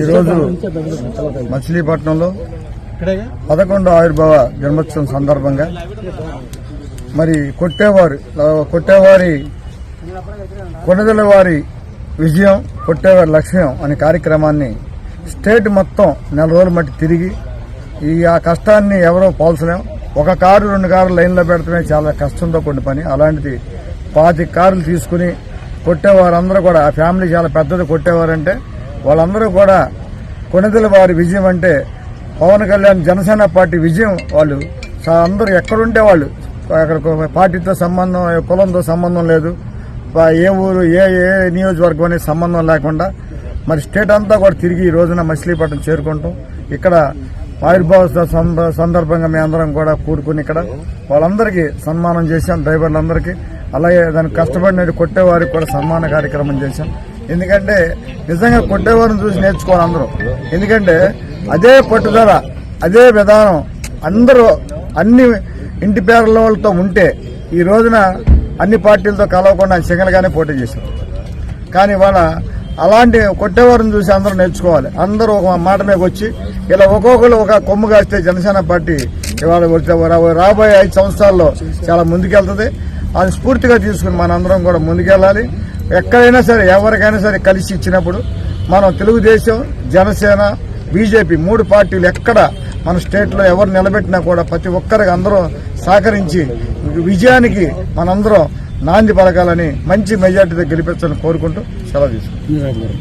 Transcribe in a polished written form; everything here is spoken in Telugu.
ఈరోజు మచిలీపట్నంలో 11వ ఆవిర్భావ జన్మోత్సవం సందర్భంగా మరి కొట్టేవారి కొనదల వారి విజయం కొట్టేవారి లక్ష్యం అనే కార్యక్రమాన్ని స్టేట్ మొత్తం 4 రోజుల మట్టి తిరిగి ఆ కష్టాన్ని ఎవరో పోల్చలేం. 1 కారు 2 కార్లు లైన్లో పెడతామే చాలా కష్టంతో కూడిన పని. అలాంటిది 25 కార్లు తీసుకుని కొట్టేవారందరూ కూడా ఆ ఫ్యామిలీ చాలా పెద్దది. కొట్టేవారంటే వాళ్ళందరూ కూడా కొనదల వారి విజయం అంటే పవన్ కళ్యాణ్ జనసేన పార్టీ విజయం. వాళ్ళు అందరూ ఎక్కడుంటే వాళ్ళు అక్కడ పార్టీతో సంబంధం, కులంతో సంబంధం లేదు, ఏ ఊరు ఏ నియోజకవర్గం అనే సంబంధం లేకుండా మరి స్టేట్ అంతా కూడా తిరిగి ఈ రోజున మచిలీపట్నం చేరుకుంటాం. ఇక్కడ ఆవిర్భావ సందర్భంగా మేము అందరం కూడా కూడుకుని ఇక్కడ వాళ్ళందరికీ సన్మానం చేశాం, డ్రైవర్లందరికీ. అలాగే దానికి కష్టపడిన కొట్టేవారికి కూడా సన్మాన కార్యక్రమం చేశాం. ఎందుకంటే నిజంగా కొట్టేవారిని చూసి నేర్చుకోవాలి అందరూ. ఎందుకంటే అదే పట్టుదల, అదే విధానం అందరూ అన్ని ఇంటి పేర్ల వాళ్ళతో ఉంటే ఈ రోజున అన్ని పార్టీలతో కలవకుండా సింగల్గానే పోటీ చేశారు. కానీ వాళ్ళ అలాంటి కొట్టేవారిని చూసి అందరూ నేర్చుకోవాలి. అందరూ ఒక మాట మీద వచ్చి ఇలా ఒక్కొక్కరు ఒక కొమ్ము కాస్తే జనసేన పార్టీ ఇవాళ రాబోయే 5 సంవత్సరాల్లో చాలా ముందుకెళ్తుంది. అది స్ఫూర్తిగా తీసుకుని మనందరం కూడా ముందుకెళ్ళాలి. ఎక్కడైనా సరే ఎవరికైనా సరే కలిసి ఇచ్చినప్పుడు మనం తెలుగుదేశం, జనసేన, బీజేపీ 3 పార్టీలు ఎక్కడ మన స్టేట్లో ఎవరు నిలబెట్టినా కూడా ప్రతి ఒక్కరికి అందరూ సహకరించి విజయానికి మనందరం నాంది పలకాలని, మంచి మెజార్టీతో గెలిపించాలని కోరుకుంటూ సెలవు తీసుకుంటాం.